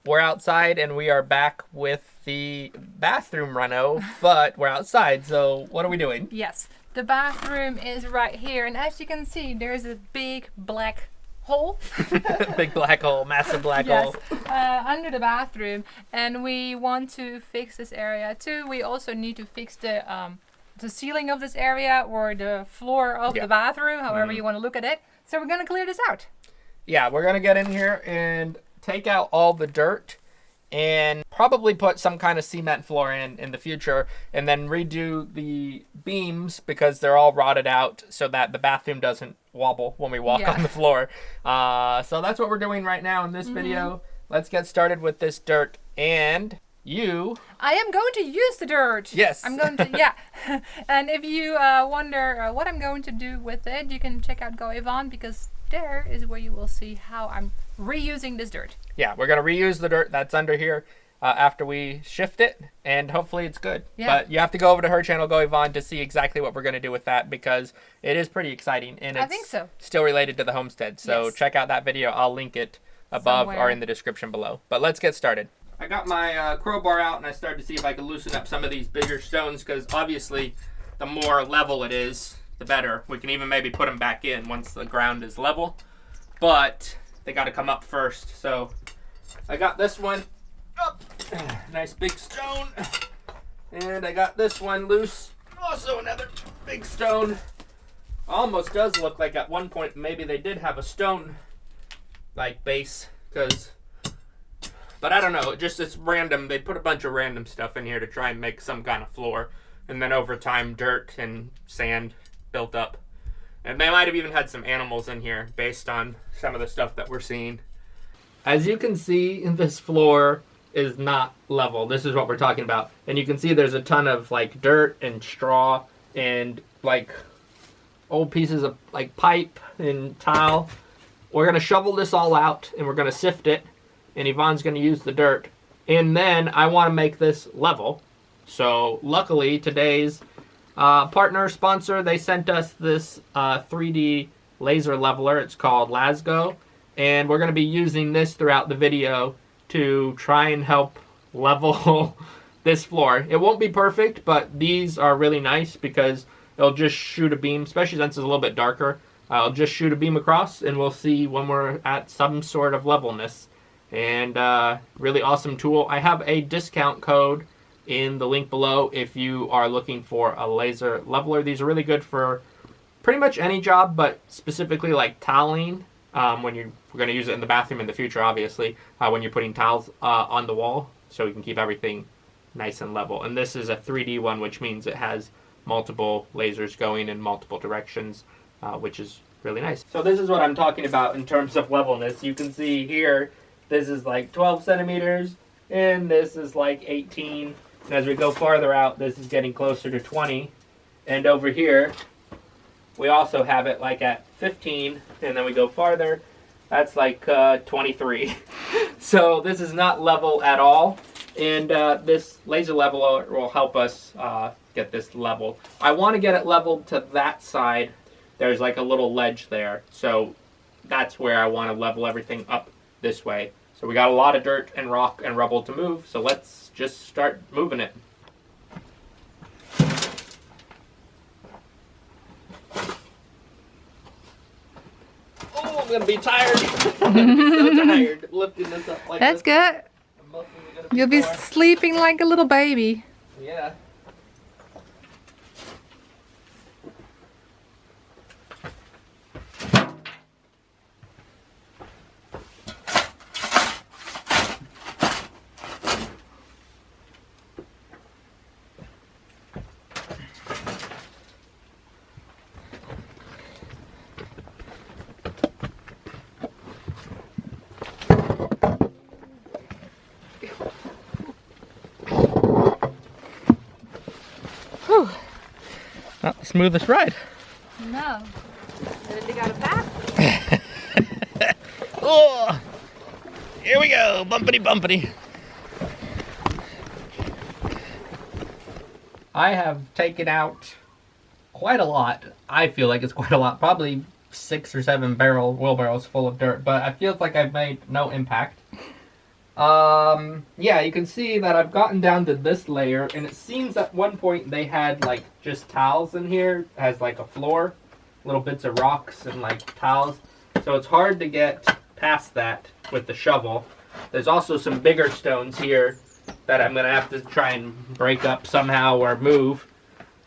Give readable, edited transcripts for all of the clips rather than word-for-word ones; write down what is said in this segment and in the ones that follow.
We're outside and we are back with the bathroom reno, but we're outside, so what are we doing? Yes, the bathroom is right here, and as you can see, there's a big black hole. Big black hole, massive black Yes, hole. under the bathroom, and we want to fix this area too. We also need to fix the ceiling of this area or the floor of the bathroom, however you want to look at it. So we're gonna clear this out. Yeah, we're gonna get in here and take out all the dirt and probably put some kind of cement floor in the future, and then redo the beams because they're all rotted out so that the bathroom doesn't wobble when we walk on the floor. So that's what we're doing right now in this video. Let's get started with this dirt. And I am going to use the dirt. Yes. I'm going to, And if you wonder what I'm going to do with it, you can check out Go Yvonne, because there is where you will see how I'm reusing this dirt. Yeah, we're going to reuse the dirt that's under here after we shift it, and hopefully it's good. Yeah. But you have to go over to her channel, Go Yvonne, to see exactly what we're going to do with that, because it is pretty exciting, and I think so. Still related to the homestead. So check out that video. I'll link it above or in the description below. But let's get started. I got my crowbar out, and I started to see if I could loosen up some of these bigger stones, because obviously the more level it is, the better. We can even maybe put them back in once the ground is level, but they got to come up first. So I got this one up, nice big stone, and I got this one loose, also another big stone. Almost does look like at one point maybe they did have a stone like base, but I don't know, it's random. They put a bunch of random stuff in here to try and make some kind of floor, and then over time dirt and sand built up. And they might have even had some animals in here based on some of the stuff that we're seeing. As you can see, this floor is not level. This is what we're talking about. And you can see there's a ton of like dirt and straw and like old pieces of like pipe and tile. We're gonna shovel this all out and we're gonna sift it, and Yvonne's gonna use the dirt. And then I wanna make this level. So luckily today's partner sponsor, they sent us this 3D laser leveler. It's called Lasgo, and we're going to be using this throughout the video to try and help level this floor. It won't be perfect, but these are really nice because it'll just shoot a beam, especially since it's a little bit darker. I'll just shoot a beam across, and we'll see when we're at some sort of levelness. And really awesome tool. I have a discount code in the link below if you are looking for a laser leveler. These are really good for pretty much any job, but specifically like tiling, when we're going to use it in the bathroom in the future, obviously, when you're putting tiles on the wall, so you can keep everything nice and level. And this is a 3D one, which means it has multiple lasers going in multiple directions, which is really nice. So this is what I'm talking about in terms of levelness. You can see here, this is like 12 centimeters, and this is like 18. And as we go farther out, this is getting closer to 20. And over here, we also have it like at 15. And then we go farther, that's like 23. So this is not level at all. And this laser leveler will help us get this level. I want to get it leveled to that side. There's like a little ledge there. So that's where I want to level everything up this way. So we got a lot of dirt and rock and rubble to move, so let's just start moving it. Oh, I'm gonna be tired. I'm so tired lifting this up like That's good. You'll be sleeping like a little baby. Yeah. Not the smoothest ride. No. They got a path. Oh, here we go, bumpity bumpity. I have taken out quite a lot. I feel like it's quite a lot, probably 6 or 7 wheelbarrows full of dirt, but I feel like I've made no impact. Yeah, you can see that I've gotten down to this layer, and it seems at one point they had like just tiles in here as like a floor, little bits of rocks and like tiles. So it's hard to get past that with the shovel. There's also some bigger stones here that I'm gonna have to try and break up somehow or move.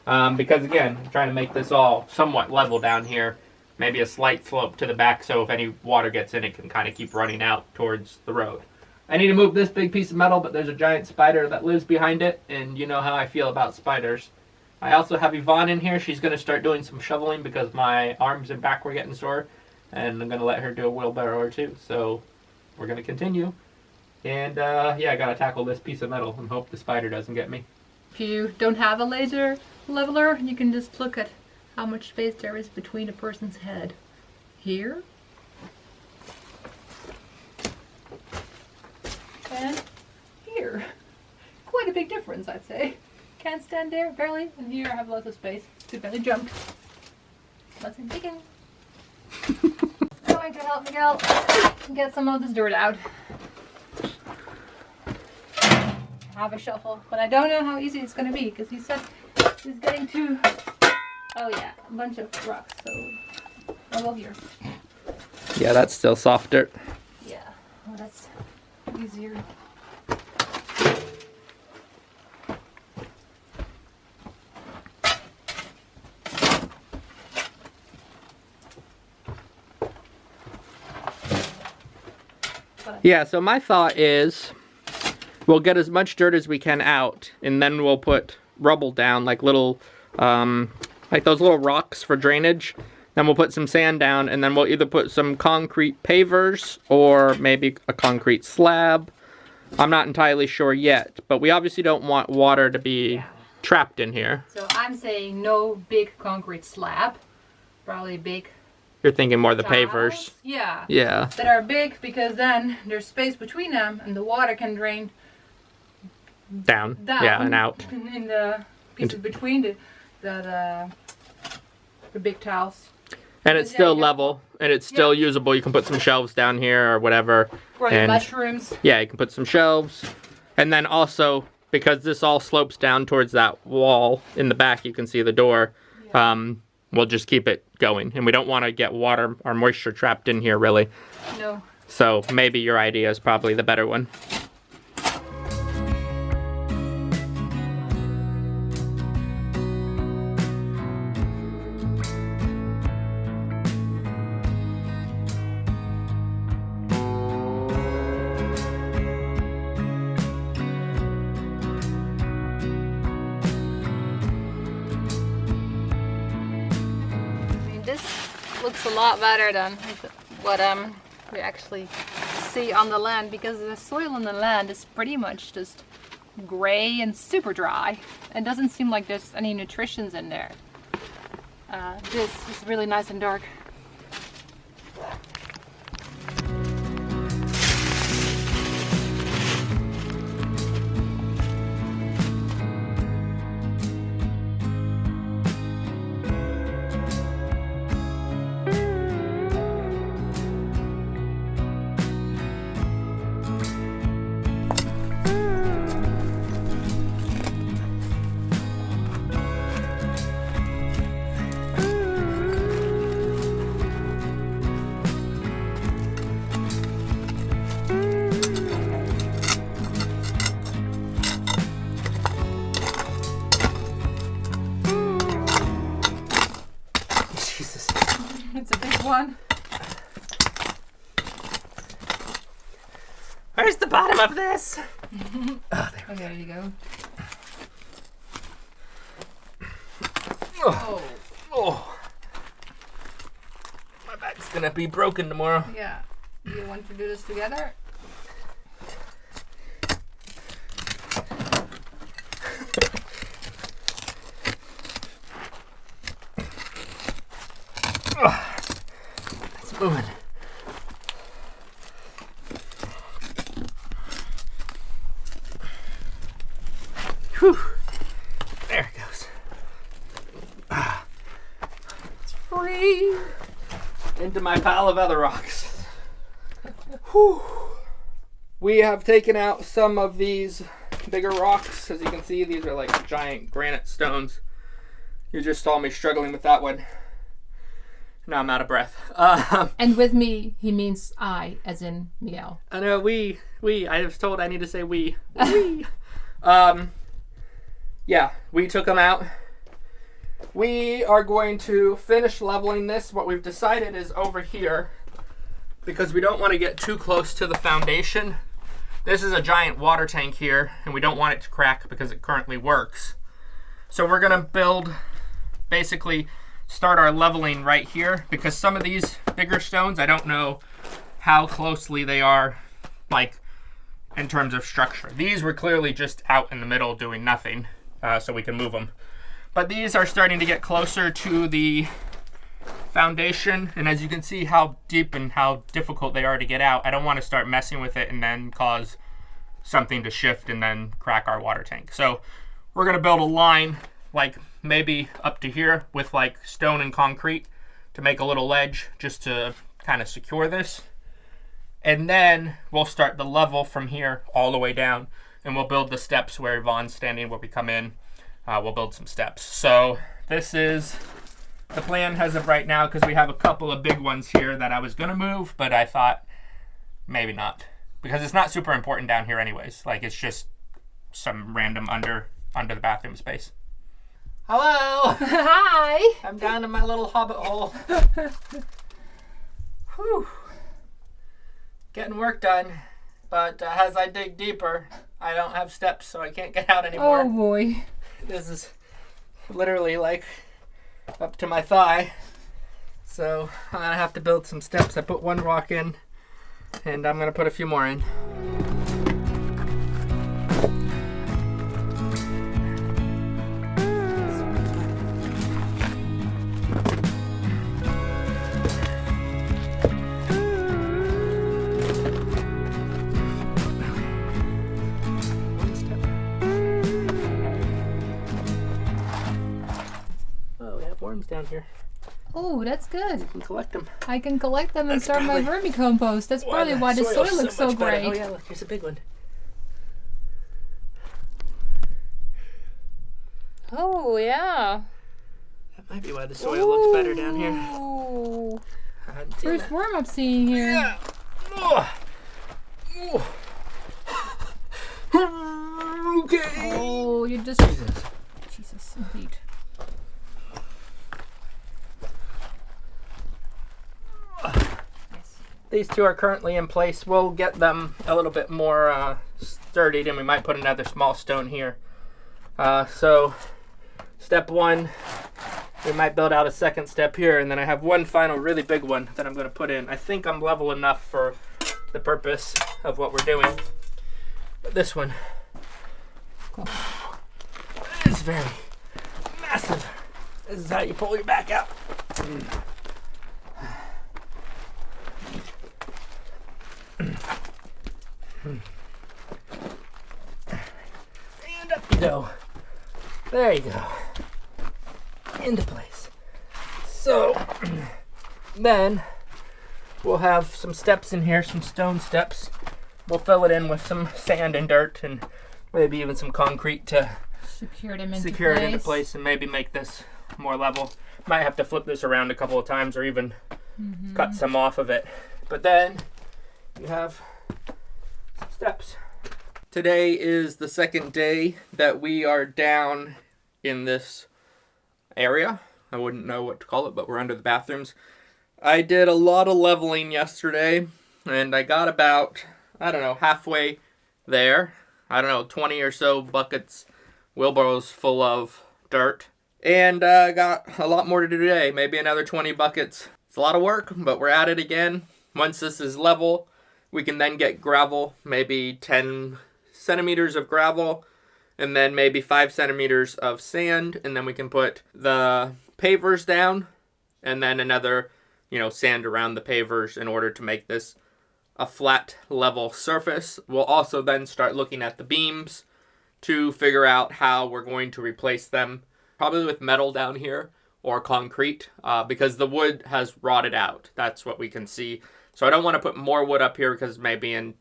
Because again, I'm trying to make this all somewhat level down here. Maybe a slight slope to the back so if any water gets in, it can kind of keep running out towards the road. I need to move this big piece of metal, but there's a giant spider that lives behind it, and you know how I feel about spiders. I also have Yvonne in here. She's going to start doing some shoveling because my arms and back were getting sore, and I'm going to let her do a wheelbarrow or two. So we're going to continue. And yeah, I got to tackle this piece of metal and hope the spider doesn't get me. If you don't have a laser leveler, you can just look at how much space there is between a person's head. Here. And here. Quite a big difference, I'd say. Can't stand there, barely, and here I have lots of space to barely jump. Lots of digging. Going to help Miguel get some of this dirt out. I have a shovel, but I don't know how easy it's going to be because he said he's getting to, oh yeah, a bunch of rocks, so I'll go here. Yeah, that's still soft dirt. Yeah, well that's easier. Yeah, so my thought is we'll get as much dirt as we can out, and then we'll put rubble down, like little, like those little rocks for drainage. Then we'll put some sand down, and then we'll either put some concrete pavers or maybe a concrete slab. I'm not entirely sure yet, but we obviously don't want water to be trapped in here. So I'm saying no big concrete slab, probably big. You're thinking more the tiles. pavers. Yeah. Yeah. That are big because then there's space between them and the water can drain Down. Yeah, and out. In the pieces between the big tiles. And it's still level, and it's still usable. You can put some shelves down here or whatever. Or the mushrooms. Yeah, you can put some shelves. And then also, because this all slopes down towards that wall in the back, you can see the door. Yeah. We'll just keep it going. And we don't want to get water or moisture trapped in here, really. No. So maybe your idea is probably the better one. Looks a lot better than what we actually see on the land, because the soil on the land is pretty much just gray and super dry. It doesn't seem like there's any nutritions in there. This is really nice and dark. It's a big one. Where's the bottom of this? Oh, there you go. Oh. Oh. My back's gonna be broken tomorrow. Yeah. Do you want to do this together? It's moving. Whew. There it goes. It's free. Into my pile of other rocks. Whew. We have taken out some of these bigger rocks. As you can see, these are like giant granite stones. You just saw me struggling with that one. Now I'm out of breath. And with me, he means I, as in Miguel. I know, we. I was told I need to say we. We. Yeah, we took them out. We are going to finish leveling this. What we've decided is over here, because we don't want to get too close to the foundation. This is a giant water tank here, and we don't want it to crack because it currently works. So we're going to basically start our leveling right here, because some of these bigger stones, I don't know how closely they are, like, in terms of structure. These were clearly just out in the middle doing nothing, so we can move them. But these are starting to get closer to the foundation, and as you can see how deep and how difficult they are to get out, I don't want to start messing with it and then cause something to shift and then crack our water tank. So we're going to build a line like maybe up to here with like stone and concrete to make a little ledge just to kind of secure this. And then we'll start the level from here all the way down, and we'll build the steps where Yvonne's standing where we come in. We'll build some steps. So this is the plan as of right now, because we have a couple of big ones here that I was going to move, but I thought maybe not, because it's not super important down here anyways. Like, it's just some random under the bathroom space. Hello! Hi! I'm down in my little hobbit hole. Whew. Getting work done, but as I dig deeper, I don't have steps, so I can't get out anymore. Oh boy. This is literally like up to my thigh, so I'm gonna have to build some steps. I put one rock in, and I'm gonna put a few more in. Worms down here. Oh, that's good. You can collect them. I can collect them and start my vermicompost. That's probably why the soil looks so great. Oh yeah, look, here's a big one. Oh yeah. That might be why the soil looks better down here. Ooh. First worm I'm seeing here. Yeah. Okay. Oh, you just... Jesus, indeed. These two are currently in place. We'll get them a little bit more sturdy, and we might put another small stone here. So step one, we might build out a second step here, and then I have one final really big one that I'm going to put in. I think I'm level enough for the purpose of what we're doing. But this one is very massive. This is how you pull your back out. And up you go. There you go. Into place. So then we'll have some steps in here, some stone steps. We'll fill it in with some sand and dirt and maybe even some concrete to secure it into place and maybe make this more level. Might have to flip this around a couple of times or even cut some off of it. But then you have some steps. Today is the second day that we are down in this area. I wouldn't know what to call it, but we're under the bathrooms. I did a lot of leveling yesterday, and I got about, I don't know, halfway there. 20 or so buckets, wheelbarrows full of dirt. And I got a lot more to do today, maybe another 20 buckets. It's a lot of work, but we're at it again. Once this is level, we can then get gravel, maybe 10 centimeters of gravel, and then maybe 5 centimeters of sand, and then we can put the pavers down, and then another, sand around the pavers in order to make this a flat, level surface. We'll also then start looking at the beams to figure out how we're going to replace them, probably with metal down here or concrete, because the wood has rotted out. That's what we can see. So I don't want to put more wood up here because maybe in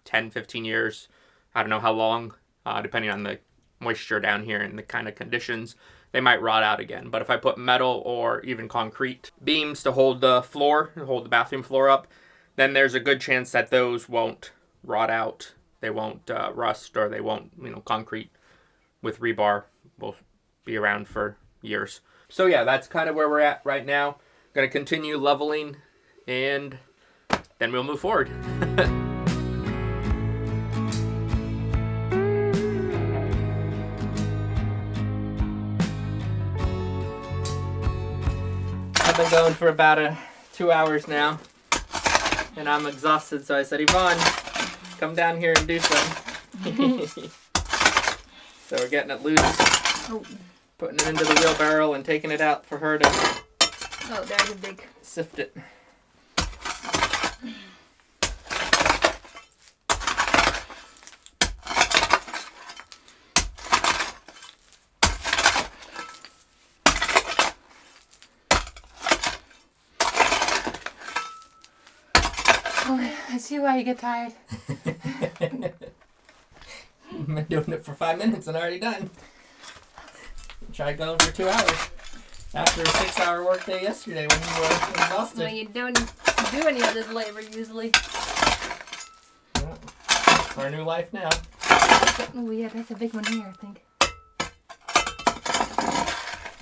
10, 15 years. I don't know how long, depending on the moisture down here and the kind of conditions, they might rot out again. But if I put metal or even concrete beams to hold the floor, hold the bathroom floor up, then there's a good chance that those won't rot out. They won't rust, or they won't, concrete with rebar will be around for years. So yeah, that's kind of where we're at right now. Going to continue leveling, and then we'll move forward. I've been going for about 2 hours now, and I'm exhausted, so I said, Yvonne, come down here and do some. So we're getting it loose, putting it into the wheelbarrow and taking it out for her to there's a big sift it. I see why you get tired. I've been doing it for 5 minutes and already done. Tried going for 2 hours after a 6-hour workday yesterday when you were exhausted. Well, you don't do any of this labor usually. Yeah. It's our new life now. Oh yeah, that's a big one here, I think.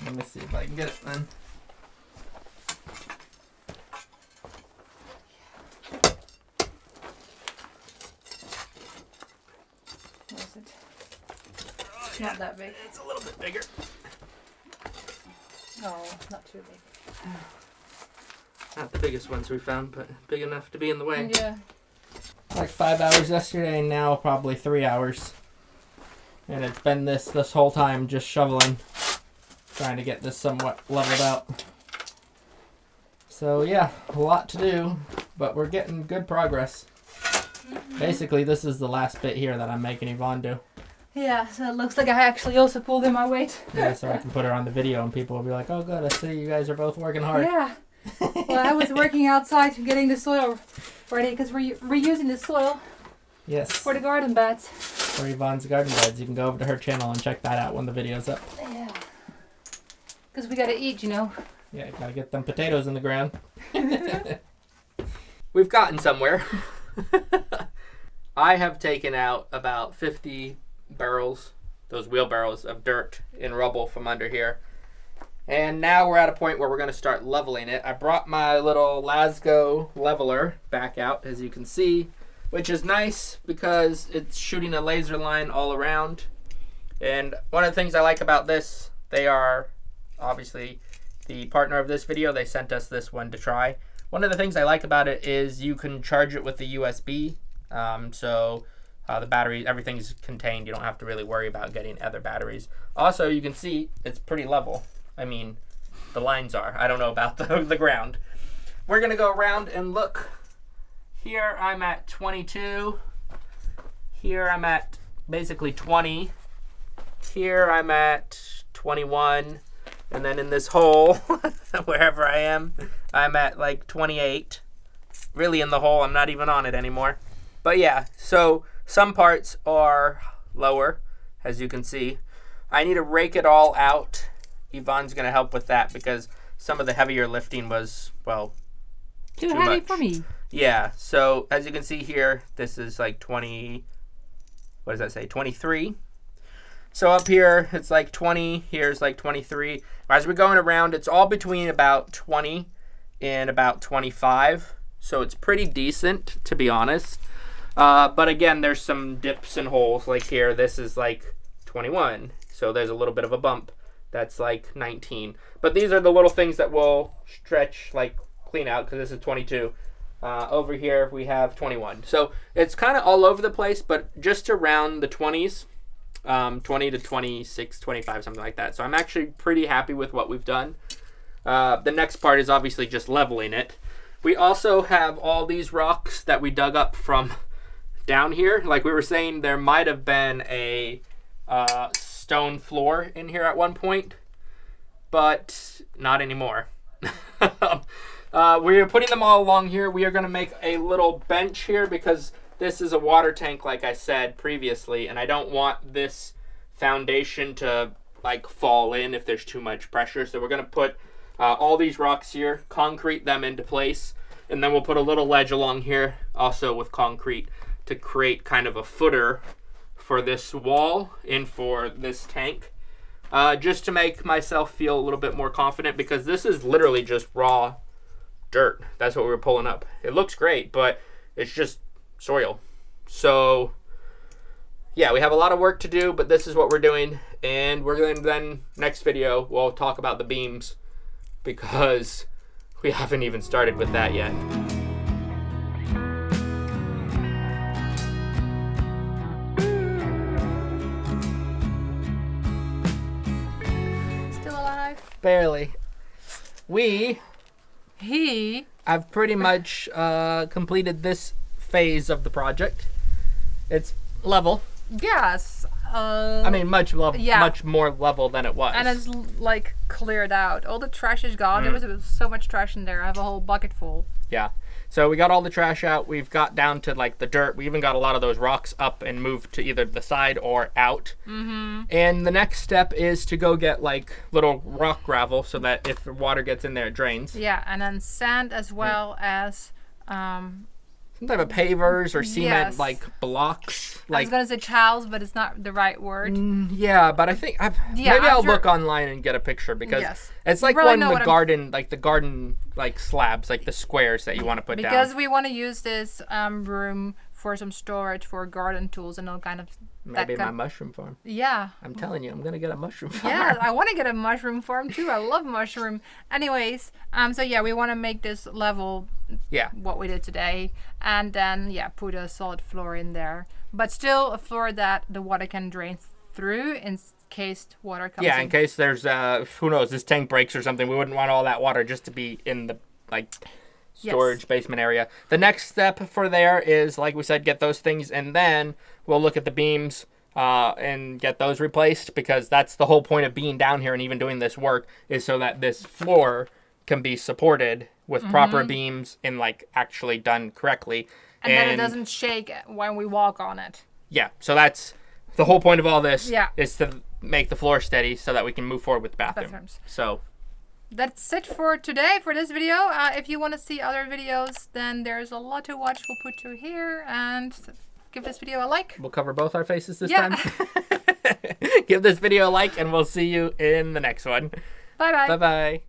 Let me see if I can get it then. Not that big. It's a little bit bigger. No, not too big. Not the biggest ones we found, but big enough to be in the way. Yeah. Like 5 hours yesterday, and now probably 3 hours. And it's been this whole time, just shoveling, trying to get this somewhat leveled out. So yeah, a lot to do, but we're getting good progress. Basically, this is the last bit here that I'm making Yvonne do. Yeah, so it looks like I actually also pulled in my weight. Yeah, so I can put her on the video and people will be like, oh good, I see you guys are both working hard. Yeah. Well, I was working outside getting the soil ready because we're reusing the soil. Yes. For the garden beds. For Yvonne's garden beds. You can go over to her channel and check that out when the video's up. Yeah. Because we gotta eat, Yeah, you gotta get them potatoes in the ground. We've gotten somewhere. I have taken out about 50 barrels, those wheelbarrows of dirt and rubble from under here. And now we're at a point where we're going to start leveling it. I brought my little Lasgo leveler back out, as you can see, which is nice because it's shooting a laser line all around. And one of the things I like about this, they are obviously the partner of this video. They sent us this one to try. One of the things I like about it is you can charge it with the USB. The battery, everything's contained. You don't have to really worry about getting other batteries. Also, you can see it's pretty level. I mean, the lines are. I don't know about the ground. We're going to go around and look. Here I'm at 22. Here I'm at basically 20. Here I'm at 21. And then in this hole, wherever I am, I'm at like 28. Really in the hole, I'm not even on it anymore. But yeah, so some parts are lower, as you can see. I need to rake it all out. Yvonne's going to help with that because some of the heavier lifting was, well, too heavy much for me. Yeah, so as you can see here, this is like 20, what does that say, 23. So up here, it's like 20. Here's like 23. As we're going around, it's all between about 20 and about 25. So it's pretty decent, to be honest. But again, there's some dips and holes. Like here, this is like 21. So there's a little bit of a bump. That's like 19. But these are the little things that will stretch, like clean out, because this is 22. Over here, we have 21. So it's kind of all over the place, but just around the 20s. 20 to 26, 25, something like that. So I'm actually pretty happy with what we've done. The next part is obviously just leveling it. We also have all these rocks that we dug up from down here. Like we were saying, there might have been a stone floor in here at one point, but not anymore. We are putting them all along here. We are going to make a little bench here because this is a water tank, like I said previously, and I don't want this foundation to like fall in if there's too much pressure. So we're going to put all these rocks here, concrete them into place, and then we'll put a little ledge along here also with concrete to create kind of a footer for this wall and for this tank. Just to make myself feel a little bit more confident, because this is literally just raw dirt. That's what we were pulling up. It looks great, but it's just soil. So yeah, we have a lot of work to do, but this is what we're doing. And we're going to then, next video, we'll talk about the beams, because we haven't even started with that yet. Still alive? Barely. I've pretty much completed this phase of the project. It's level. Yes. I mean, much more level than it was. And it's like cleared out. All the trash is gone. There was so much trash in there. I have a whole bucket full. Yeah. So we got all the trash out. We've got down to like the dirt. We even got a lot of those rocks up and moved to either the side or out. Mm-hmm. And the next step is to go get like little rock gravel so that if the water gets in there, it drains. Yeah, and then sand as well as some type of pavers or cement like blocks. I was gonna say tiles, but it's not the right word. Yeah, but I think maybe I'll look online and get a picture, because it's like really the garden like slabs, like the squares that you want to put down. Because we want to use this room for some storage for garden tools and all kind of. Maybe my mushroom farm. Yeah. I'm telling you, I'm gonna get a mushroom farm. Yeah, I want to get a mushroom farm too. I love mushroom. Anyways, so yeah, we want to make this level. Yeah. What we did today, and then put a solid floor in there, but still a floor that the water can drain through in case water comes. Yeah, in case there's who knows, this tank breaks or something. We wouldn't want all that water just to be in the storage basement area. The next step for there is, like we said, get those things, and then we'll look at the beams and get those replaced, because that's the whole point of being down here and even doing this work, is so that this floor can be supported with proper beams and like actually done correctly. And then it doesn't shake when we walk on it. Yeah, so that's the whole point of all this, is to make the floor steady so that we can move forward with the bathrooms. So that's it for today, for this video. If you want to see other videos, then there's a lot to watch. We'll put you here, and give this video a like. We'll cover both our faces this time. Give this video a like, and we'll see you in the next one. Bye-bye. Bye-bye.